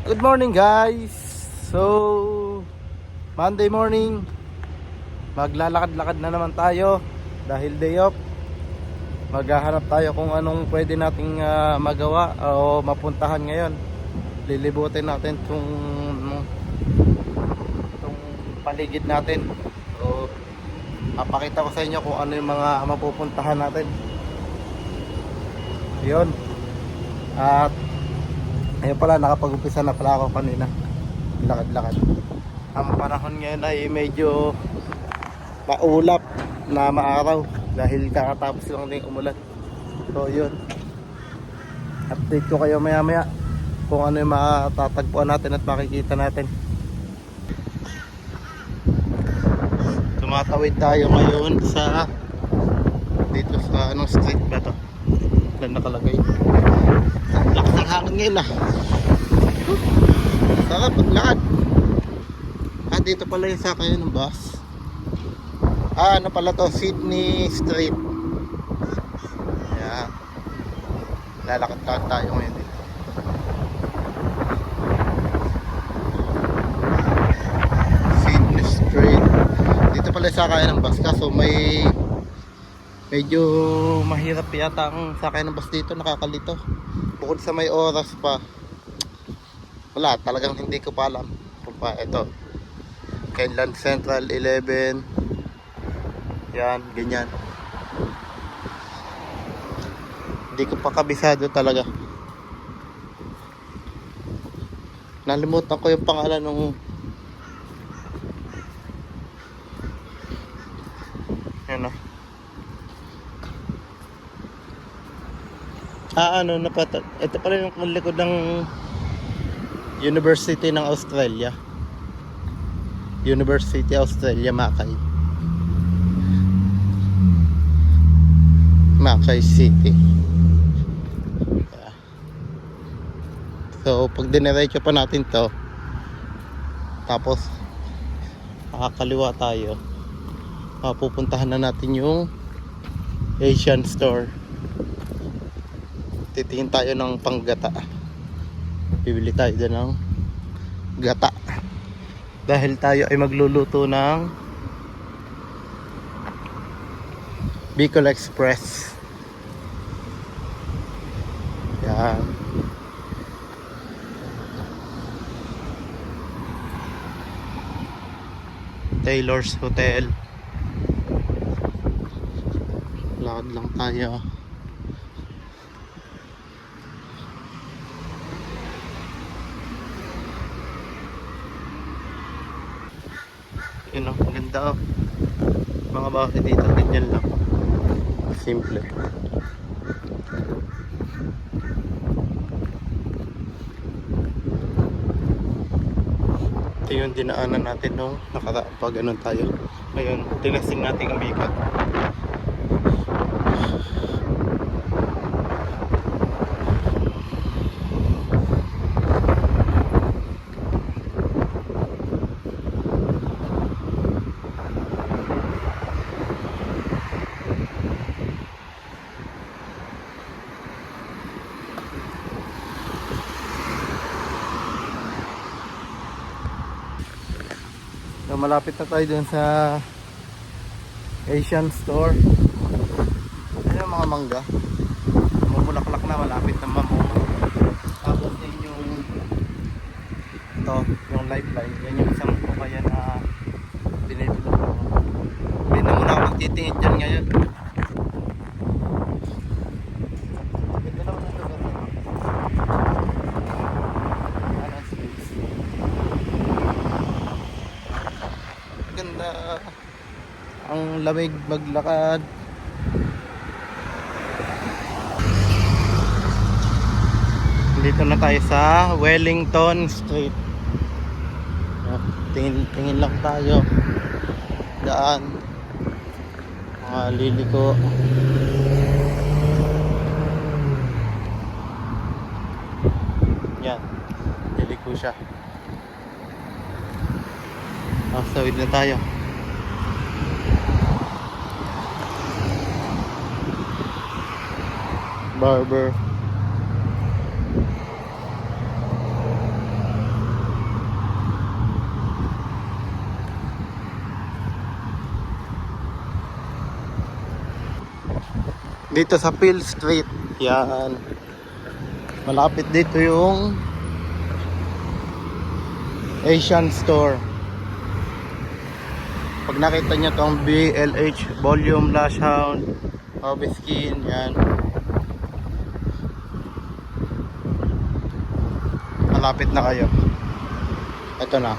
Good morning guys. So Monday morning, maglalakad-lakad na naman tayo dahil day off. Maghahanap tayo kung anong pwede nating magawa o mapuntahan ngayon. Lilibutin natin itong paligid natin. So papakita ko sa inyo kung ano yung mga mapupuntahan natin. Yun. At ayun pala, nakapag-umpisa na pala ako kanina. Lakad-lakad. Ang panahon ngayon ay medyo maulap na maaraw dahil kakatapos lang din umulan. So yun, update ko kayo maya maya kung ano yung matatagpuan natin at makikita natin. Tumatawid tayo ngayon sa dito sa anong street ba to? Ilan nakalagay? Lakas ng hangin ngayon ah. Sarap maglakad. Dito pala yung sakayan ng bus. Ano pala to? Sydney Street. Ayan. Lalakad-lakad tayo ngayon dito. Sydney Street. Dito pala yung sakayan ng bus. Kaso may medyo mahirap yata ang sakayan ng bus dito. Nakakalito. Bukod sa may oras pa, wala, talagang hindi ko pa alam kung pa ito kailan Central 11 yan, ganyan. Hindi ko pa kabisado talaga. Nalimutan ko yung pangalan ng ano. Ito pala yung likod ng University ng Australia. University Australia, Mackay City. So pag diniretso pa natin to, tapos makakaliwa tayo, mapupuntahan na natin yung Asian store. Titingin tayo ng panggata. Bibili tayo dyan ng gata dahil tayo ay magluluto ng Bicol Express. Yan. Taylor's Hotel. Lakad lang tayo. Yun o, maganda o. Mga bahay dito, ganyan lang. Simple. Ito yung dinaanan natin nung nakaraan pag ganun tayo. Ngayon, tinasing natin ang bigat. So, malapit na tayo dun sa Asian store. Ano yung mga mangga? Mamulaklak na, malapit na mamunga. Tapos din yung ito, yung lifeline. Yan yung isang kukaya na binibilo ko. Hindi na muna ako magtitingin dyan ngayon. Ganda naman ang lugar. Ganda, ang lamig maglakad. Dito na tayo sa Wellington Street. Tingin lang tayo. Daan mga liliko. Yan, liliko siya. Sawid na tayo. Barber. Dito sa Phil Street. Yan. Malapit dito yung Asian Store. Pag nakita nyo tong BLH Volume Lash Hound Harvest Skin, yan. Malapit na kayo. Ito na.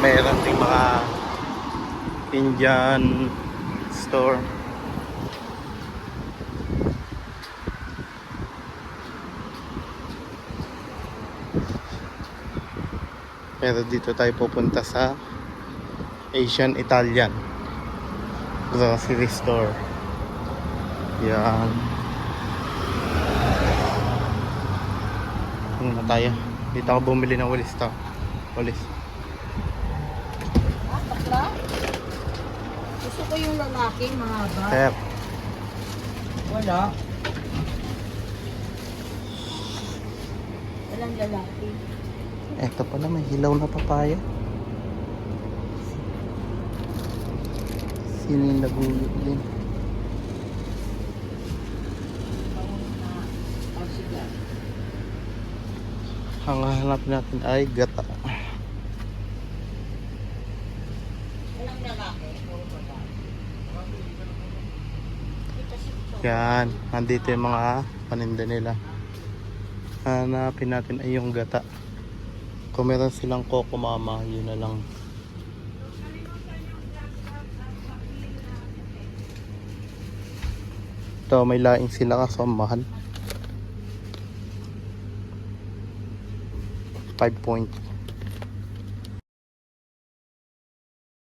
Meron ding mga Indian store. Pero dito tayo pupunta sa Asian Italian grocery store. Yan. Ano na tayo? Dito ako bumili ng walis to. Walis. Bakla? Gusto ko yung lalaki, mahaba. Sir. Wala. Walang lalaki. Eto pala, may hilaw na papaya. Sinilagulot din. Ang hanap natin ay gata. Walang lalaki. Yan, nandito yung mga paninda nila. Hanapin natin ay yung gata. Kung meron silang Coco Mama, yun na lang. Ito, may laing sila kaso ang mahal. 5 point.